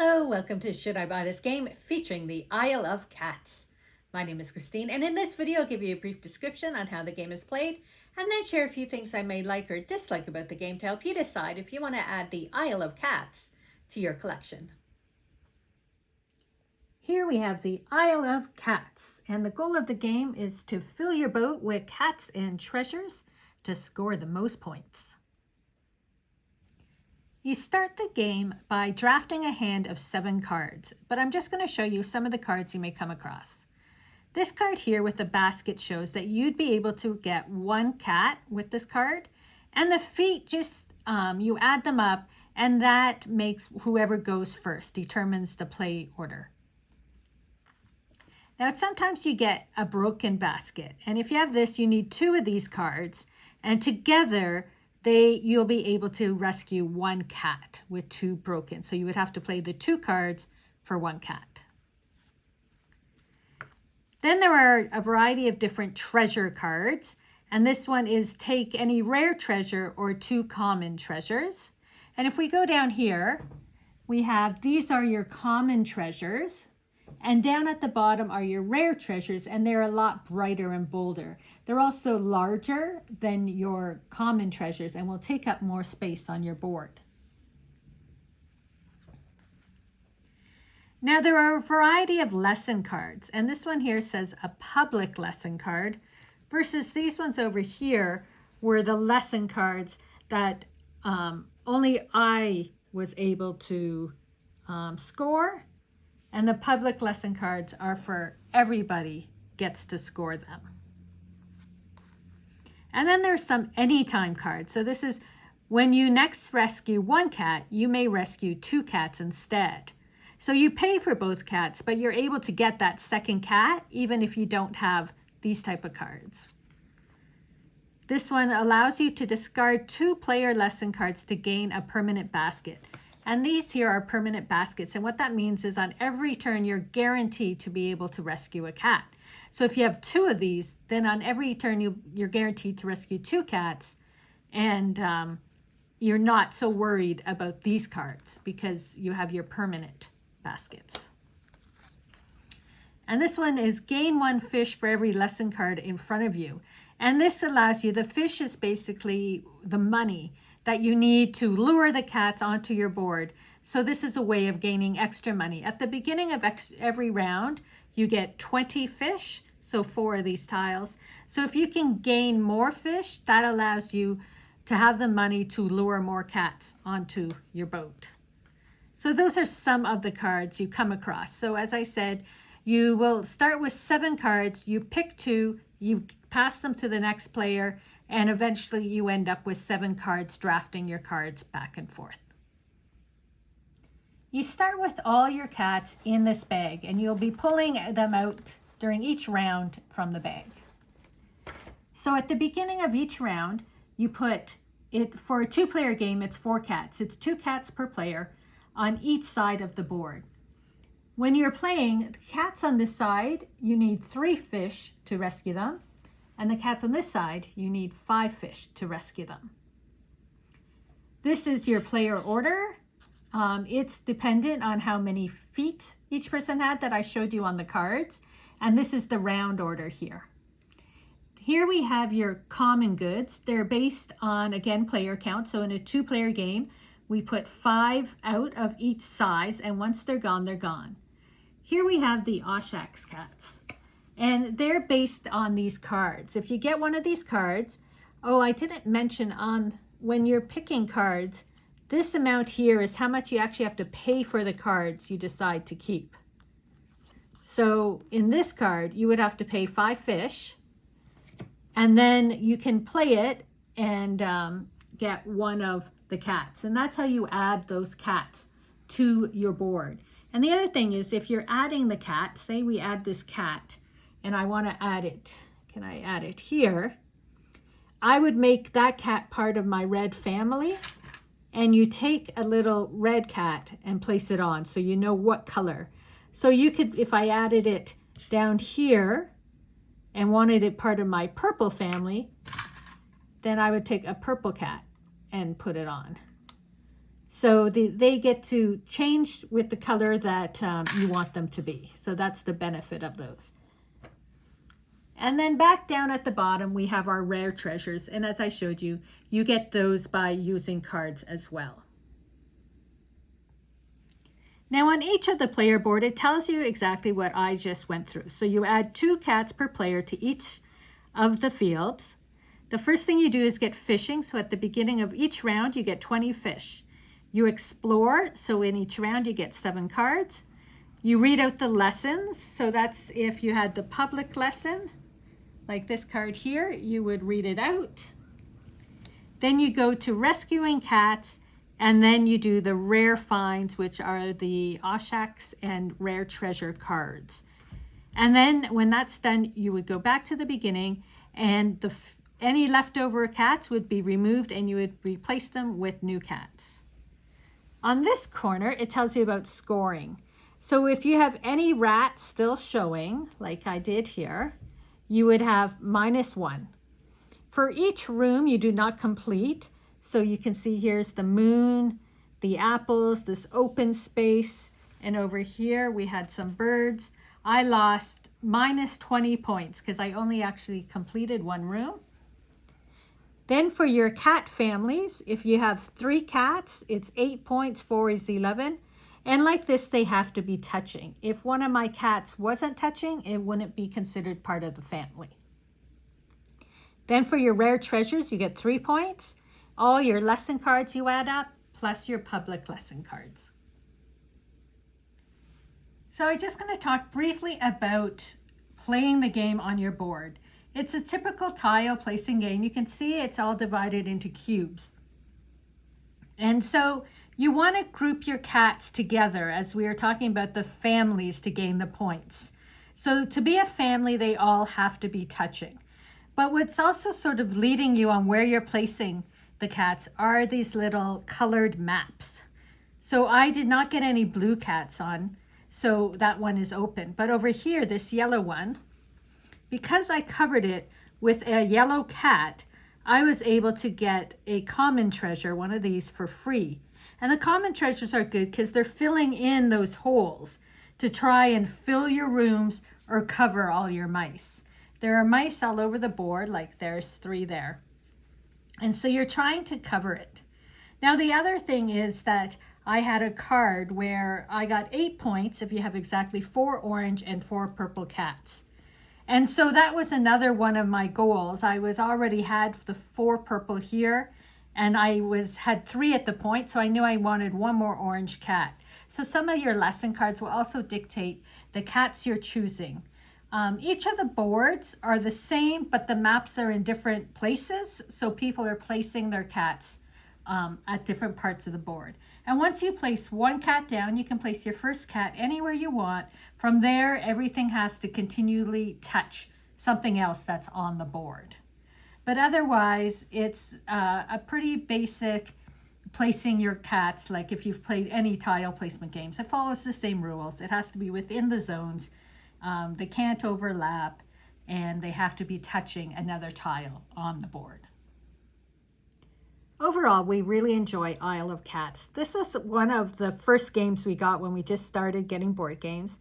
Hello, welcome to Should I Buy This Game featuring the Isle of Cats. My name is Christine, and in this video I'll give you a brief description on how the game is played and then share a few things I may like or dislike about the game to help you decide if you want to add the Isle of Cats to your collection. Here we have the Isle of Cats, and the goal of the game is to fill your boat with cats and treasures to score the most points. You start the game by drafting a hand of 7 cards, but I'm just going to show you some of the cards you may come across. This card here with the basket shows that you'd be able to get 1 cat with this card, and the feet just, you add them up, and that makes whoever goes first, determines the play order. Now sometimes you get a broken basket, and if you have this, you need 2 of these cards, and together you'll be able to rescue 1 cat with 2 broken. So you would have to play the 2 cards for 1 cat. Then there are a variety of different treasure cards. And this one is take any rare treasure or 2 common treasures. And if we go down here, we have these are your common treasures. And down at the bottom are your rare treasures, and they're a lot brighter and bolder. They're also larger than your common treasures and will take up more space on your board. Now there are a variety of lesson cards, and this one here says a public lesson card versus these ones over here were the lesson cards that only I was able to score. And the public lesson cards are for everybody gets to score them. And then there's some anytime cards. So this is when you next rescue 1 cat, you may rescue 2 cats instead. So you pay for both cats, but you're able to get that second cat even if you don't have these type of cards. This one allows you to discard 2 player lesson cards to gain a permanent basket. And these here are permanent baskets. And what that means is on every turn, you're guaranteed to be able to rescue a cat. So if you have 2 of these, then on every turn, you're guaranteed to rescue 2 cats. And you're not so worried about these cards because you have your permanent baskets. And this one is gain 1 fish for every lesson card in front of you. And this allows you, the fish is basically the money that you need to lure the cats onto your board. So this is a way of gaining extra money. At the beginning of every round, you get 20 fish, so 4 of these tiles. So if you can gain more fish, that allows you to have the money to lure more cats onto your boat. So those are some of the cards you come across. So as I said, you will start with 7 cards, you pick 2, you pass them to the next player, and eventually you end up with 7 cards, drafting your cards back and forth. You start with all your cats in this bag, and you'll be pulling them out during each round from the bag. So at the beginning of each round, you put it, for a 2-player game, it's 4 cats. It's 2 cats per player on each side of the board. When you're playing, the cats on this side, you need 3 fish to rescue them. And the cats on this side, you need 5 fish to rescue them. This is your player order. It's dependent on how many feet each person had that I showed you on the cards. And this is the round order here. Here we have your common goods. They're based on, again, player count. So in a 2-player game, we put 5 out of each size. And once they're gone, they're gone. Here we have the Oshax cats. And they're based on these cards. If you get one of these cards, I didn't mention on when you're picking cards, this amount here is how much you actually have to pay for the cards you decide to keep. So in this card, you would have to pay 5 fish, and then you can play it and get one of the cats. And that's how you add those cats to your board. And the other thing is if you're adding the cat, say we add this cat, and I want to add it, can I add it here? I would make that cat part of my red family, and you take a little red cat and place it on so you know what color. So you could, if I added it down here and wanted it part of my purple family, then I would take a purple cat and put it on. So they get to change with the color that you want them to be. So that's the benefit of those. And then back down at the bottom, we have our rare treasures. And as I showed you, you get those by using cards as well. Now on each of the player board, it tells you exactly what I just went through. So you add 2 cats per player to each of the fields. The first thing you do is get fishing. So at the beginning of each round, you get 20 fish. You explore, so in each round you get 7 cards. You read out the lessons, so that's if you had the public lesson, like this card here, you would read it out. Then you go to rescuing cats, and then you do the rare finds, which are the Oshaks and rare treasure cards. And then when that's done, you would go back to the beginning, and any leftover cats would be removed, and you would replace them with new cats. On this corner, it tells you about scoring. So if you have any rats still showing, like I did here, you would have -1. For each room you do not complete, so you can see here's the moon, the apples, this open space, and over here we had some birds. I lost -20 points because I only actually completed 1 room. Then for your cat families, if you have 3 cats, it's 8 points, 4 is 11. And like this, they have to be touching. If one of my cats wasn't touching, it wouldn't be considered part of the family. Then for your rare treasures, you get 3 points. All your lesson cards you add up, plus your public lesson cards. So I'm just going to talk briefly about playing the game on your board. It's a typical tile placing game. You can see it's all divided into cubes. And so you want to group your cats together, as we are talking about the families, to gain the points. So to be a family, they all have to be touching. But what's also sort of leading you on where you're placing the cats are these little colored maps. So I did not get any blue cats on, so that one is open. But over here, this yellow one, because I covered it with a yellow cat, I was able to get a common treasure, one of these, for free. And the common treasures are good because they're filling in those holes to try and fill your rooms or cover all your mice. There are mice all over the board, like there's 3 there. And so you're trying to cover it. Now the other thing is that I had a card where I got 8 points if you have exactly 4 orange and 4 purple cats. And so that was another one of my goals. I was already had the 4 purple here, and I had 3 at the point, so I knew I wanted 1 more orange cat. So some of your lesson cards will also dictate the cats you're choosing. Each of the boards are the same, but the maps are in different places, so people are placing their cats at different parts of the board. And once you place 1 cat down, you can place your first cat anywhere you want. From there, everything has to continually touch something else that's on the board. But otherwise, it's a pretty basic placing your cats, like if you've played any tile placement games. It follows the same rules. It has to be within the zones. They can't overlap, and they have to be touching another tile on the board. Overall, we really enjoy Isle of Cats. This was one of the first games we got when we just started getting board games.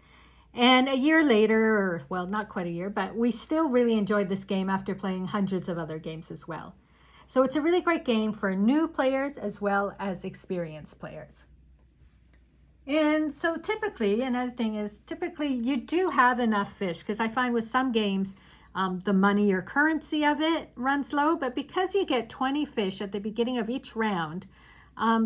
And a year later, or well, not quite a year, but we still really enjoyed this game after playing hundreds of other games as well. So it's a really great game for new players as well as experienced players. And so typically, another thing is, typically you do have enough fish, because I find with some games, the money or currency of it runs low, but because you get 20 fish at the beginning of each round,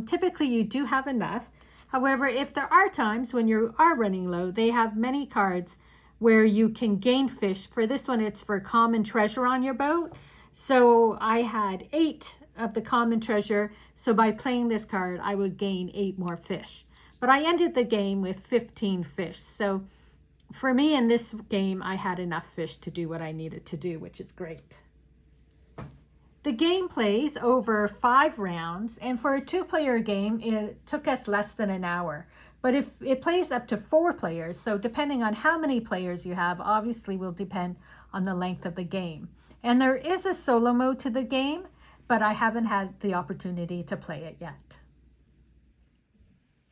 typically you do have enough. However, if there are times when you are running low, they have many cards where you can gain fish. For this one, it's for common treasure on your boat. So I had 8 of the common treasure. So by playing this card, I would gain 8 more fish. But I ended the game with 15 fish. So for me in this game, I had enough fish to do what I needed to do, which is great. The game plays over 5 rounds, and for a 2-player game, it took us less than an hour. But if it plays up to 4 players, so depending on how many players you have, obviously will depend on the length of the game. And there is a solo mode to the game, but I haven't had the opportunity to play it yet.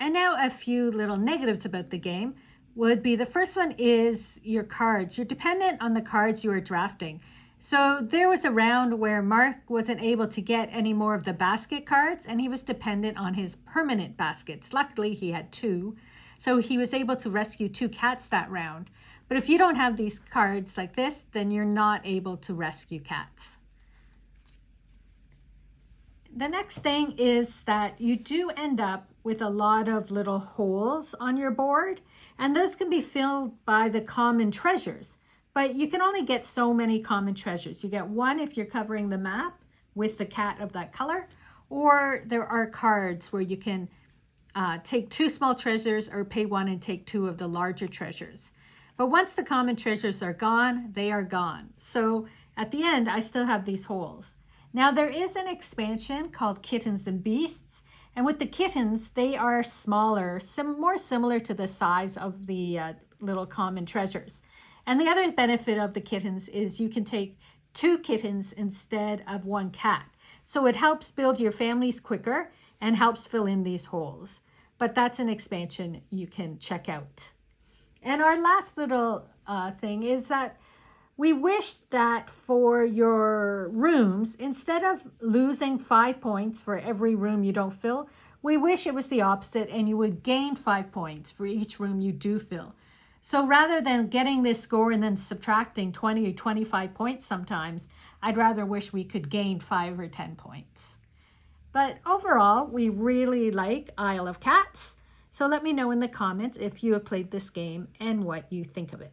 And now a few little negatives about the game would be, the first one is your cards. You're dependent on the cards you are drafting. So there was a round where Mark wasn't able to get any more of the basket cards, and he was dependent on his permanent baskets. Luckily, he had 2. So he was able to rescue 2 cats that round. But if you don't have these cards like this, then you're not able to rescue cats. The next thing is that you do end up with a lot of little holes on your board, and those can be filled by the common treasures. But you can only get so many common treasures. You get 1 if you're covering the map with the cat of that color, or there are cards where you can take 2 small treasures or pay 1 and take 2 of the larger treasures. But once the common treasures are gone, they are gone. So at the end, I still have these holes. Now there is an expansion called Kittens and Beasts, and with the kittens, they are smaller, more similar to the size of the little common treasures. And the other benefit of the kittens is you can take 2 kittens instead of 1 cat. So it helps build your families quicker and helps fill in these holes. But that's an expansion you can check out. And our last little thing is that we wish that for your rooms, instead of losing 5 points for every room you don't fill, we wish it was the opposite and you would gain 5 points for each room you do fill. So rather than getting this score and then subtracting 20 or 25 points sometimes, I'd rather wish we could gain 5 or 10 points. But overall, we really like Isle of Cats. So let me know in the comments if you have played this game and what you think of it.